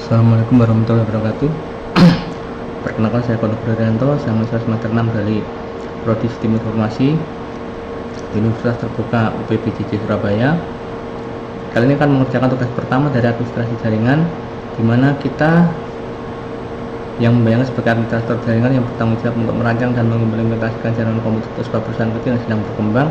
Assalamualaikum warahmatullahi wabarakatuh. Perkenalkan, saya Kono Prianto, saya mahasiswa semester 6 dari Prodi Sistem Informasi di Universitas Terbuka UPBJJ Surabaya. Kali ini akan mengerjakan tugas pertama dari administrasi jaringan, di mana kita yang membayangkan sebagai administrator jaringan yang bertanggung jawab untuk merancang dan mengimplementasikan jaringan komputer untuk sebuah perusahaan kecil yang sedang berkembang.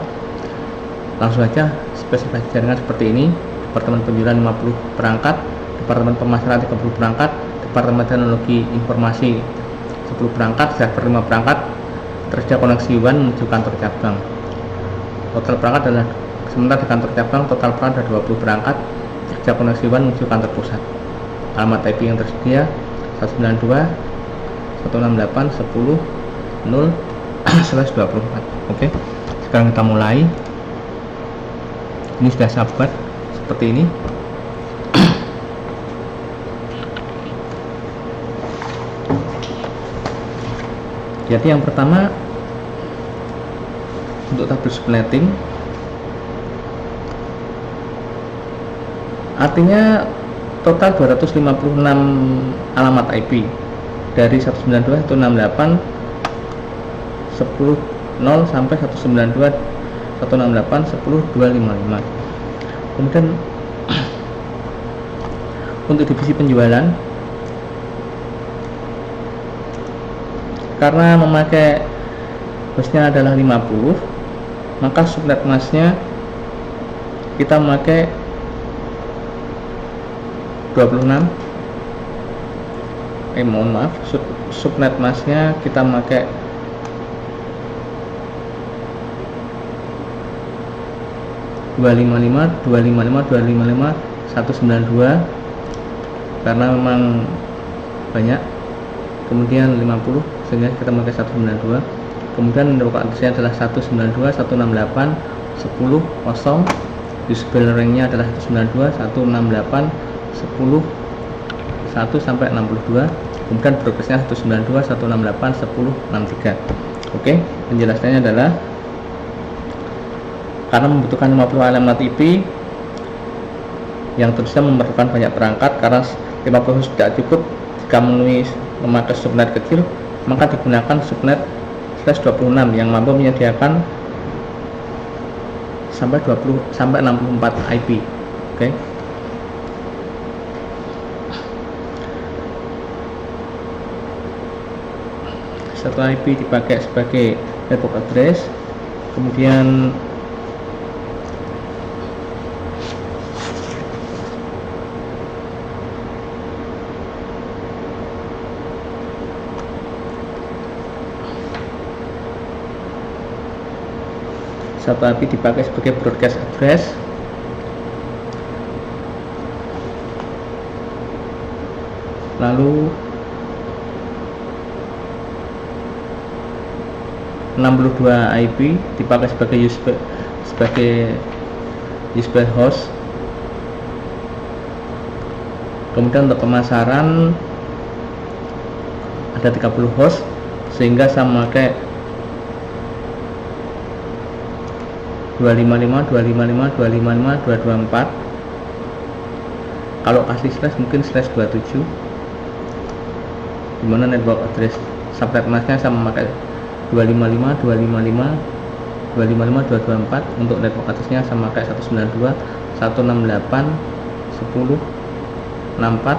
Langsung saja, spesifikasi jaringan seperti ini: departemen penjualan 50 perangkat, departemen pemasaran 30 perangkat, departemen teknologi informasi 10 perangkat, server 5 perangkat, tersedia koneksi WAN menuju kantor cabang. Total perangkat adalah, sementara di kantor cabang total perangkat ada 20 perangkat, tersedia koneksi WAN menuju kantor pusat. Alamat IP yang tersedia 192.168.10.0/24. Oke, sekarang kita mulai. Ini sudah sahabat seperti ini. Jadi yang pertama, untuk tabel subnetting, artinya total 256 alamat IP dari 192.168.10.0 sampai 192.168.10.255. Kemudian untuk divisi penjualan, karena memakai hostnya adalah 50, maka subnet masknya kita memakai 26. Mohon maaf, subnet masknya kita memakai 255, 192, karena memang banyak. Kemudian 50, sehingga kita memakai 192. Kemudian network address-nya adalah 192.168.10.0. Usable ring-nya adalah 192.168.10.1 sampai 62. Kemudian broadcast-nya 192.168.10.63. Oke, penjelasannya adalah karena membutuhkan 50 alamat IP yang tentunya memerlukan banyak perangkat, karena 50 tidak cukup jika memakai subnet kecil, maka digunakan subnet /26 yang mampu menyediakan sampai 64 IP. Oke. Satu IP dipakai sebagai network address, kemudian satu IP dipakai sebagai broadcast address, lalu 62 IP dipakai sebagai USB host. Kemudian untuk pemasaran ada 30 host, sehingga saya memakai 255, 255, 255, 224. Kalau kasih slash mungkin /27, dimana network address subnet masknya saya memakai 255, 255, 255, 224. Untuk network address-nya saya memakai 192.168.10.64.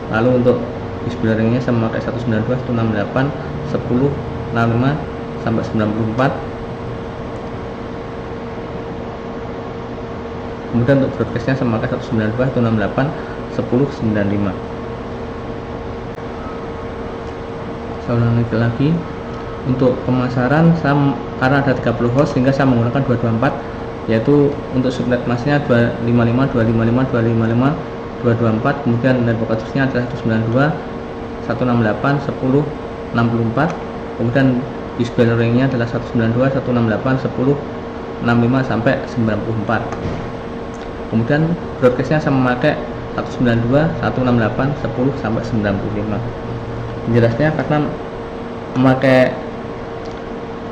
Lalu untuk usable ring-nya saya memakai 192.168.10.65 sampai 94. Kemudian untuk broadcast-nya saya memakai 192.168.10.95. Saya ulangi lagi. Untuk pemasaran karena ada 30 host, sehingga saya menggunakan 224, yaitu untuk subnet masknya 255, 255, 255, 224. Kemudian network address-nya adalah 192.168.10.64. Kemudian usable ring-nya adalah 192.168.10.65 sampai 94. Kemudian broadcast-nya saya memakai 192.168.10 sampai 95. Penjelasnya karena memakai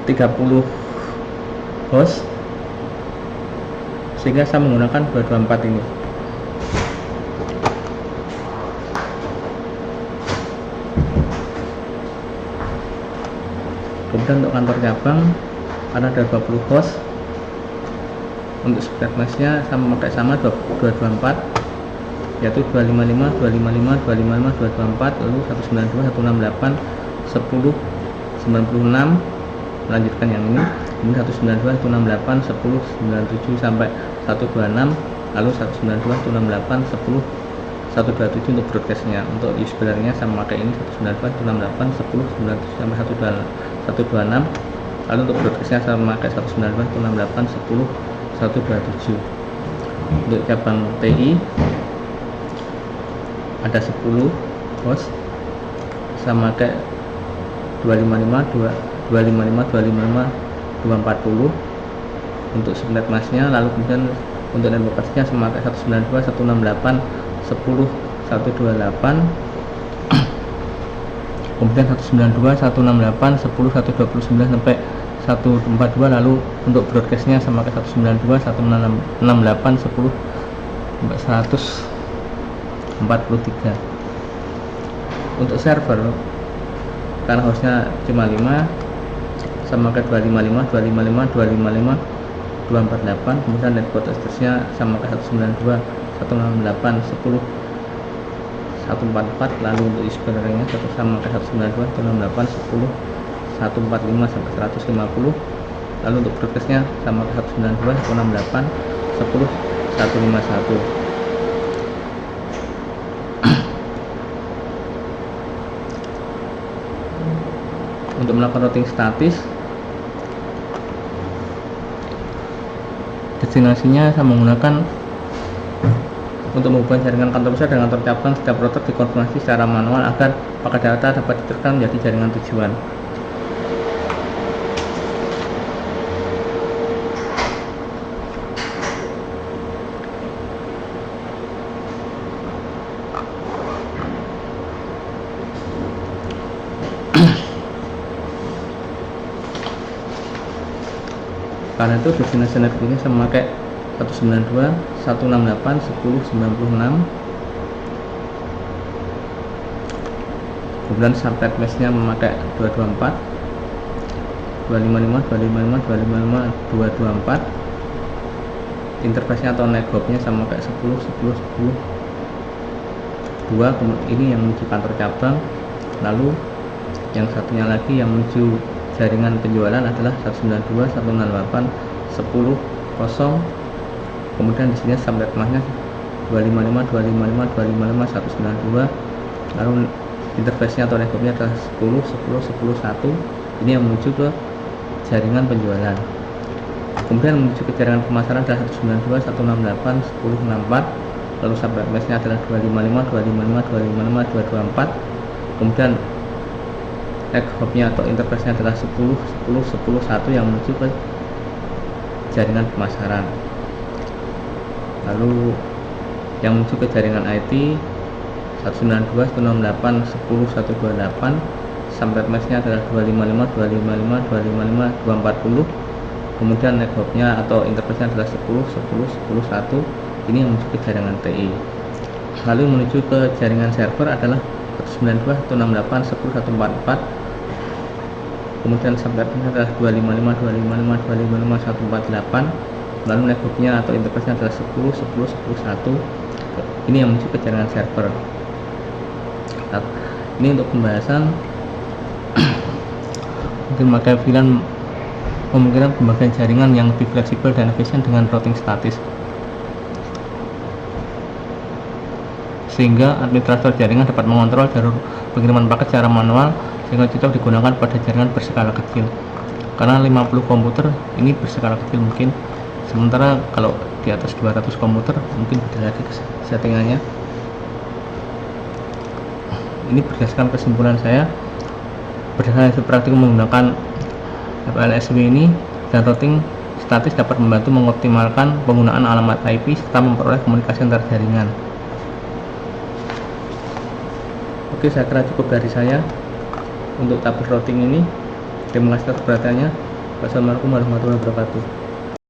30 host, sehingga saya menggunakan 224 ini. Kemudian untuk kantor cabang karena ada 20 host, untuk spread mesh-nya pakai sama 224, yaitu 255, 255, 255, 224, lalu 192, 168, 10, 96, melanjutkan yang ini, kemudian 192, 168, 10, 97 sampai 126, lalu 192, 168, 10, 127 untuk broadcastnya. Untuk USB-nya sama pakai ini 192, 168, 10, 97 sampai 126, lalu untuk broadcastnya sama pakai 192, 168, 10, 127. Untuk cabang TI ada 10 host sama kayak 255, 255, 255, 240 untuk subnet masnya. Lalu kemudian untuk networknya sama kayak 192, 168, 10, 128, kemudian 192, 168, 10, 129 sampai 142. Lalu untuk broadcastnya sama kayak 192, 168, 10 sampai 143. Untuk server karena hostnya cuma 5 sama kayak 255, 255, 255, 248, kemudian network address-nya sama kayak 192, 168, 10, 144. Lalu untuk USB-nya sama kayak 192, 168, 10, 145 sampai 150. Lalu untuk broadcastnya sama kayak 192, 168, 10, 151. Untuk melakukan routing statis, destinasinya saya menggunakan untuk menghubungkan jaringan kantor pusat dan kantor cabang. Setiap router dikonfigurasi secara manual agar paket data dapat diteruskan menjadi jaringan tujuan. Karena itu destinasi networknya sama pakai 192, 168, 10, 96. Kemudian subnet mesh-nya memakai 224, 255, 255, 255, 224. Interface-nya atau network-nya sama kayak 10, 10, 10, 2. Ini yang menuju kantor cabang. Lalu yang satunya lagi yang menuju jaringan penjualan adalah 192, 168, 10, 0. Kemudian di sini subnet mesh-nya 255, 255, 255, 192. Lalu interface-nya atau network-nya adalah 10, 10, 10, 1. Ini yang menuju ke jaringan penjualan. Kemudian menuju ke jaringan pemasaran adalah 192, 168, 10, 64. Lalu subnet mesh-nya adalah 255, 255, 255, 224. Kemudian hub-nya atau interface-nya adalah 10, 10, 10, 1 yang menuju ke jaringan pemasaran. Lalu yang menuju ke jaringan IT 192, 168, 10, 128. Subnet mesh-nya adalah 255, 255, 255, 240. Kemudian network-nya atau interface-nya adalah 10, 10, 10, 1. Ini yang menuju ke jaringan TI. Lalu menuju ke jaringan server adalah 192, 168, 10, 144. Kemudian subnetnya adalah 255, 255, 255, 148. Lalu networknya atau interface-nya adalah 10, 10, 10, 1. Ini yang menuju ke jaringan server. Nah, ini untuk pembahasan mungkin pakai VLAN kemungkinan pembagian jaringan yang lebih fleksibel dan efisien dengan routing statis, sehingga administrator jaringan dapat mengontrol jalur pengiriman paket secara manual sehingga cocok digunakan pada jaringan berskala kecil. Karena 50 komputer ini berskala kecil mungkin, sementara kalau di atas 200 komputer mungkin beda lagi settingannya. Ini berdasarkan kesimpulan saya, berdasarkan hasil praktik menggunakan FLSW ini, dan routing statis dapat membantu mengoptimalkan penggunaan alamat IP serta memperoleh komunikasi antar jaringan. Oke, saya kira cukup dari saya untuk tabel routing ini. Terima kasih atas perhatiannya. Wassalamualaikum warahmatullahi wabarakatuh.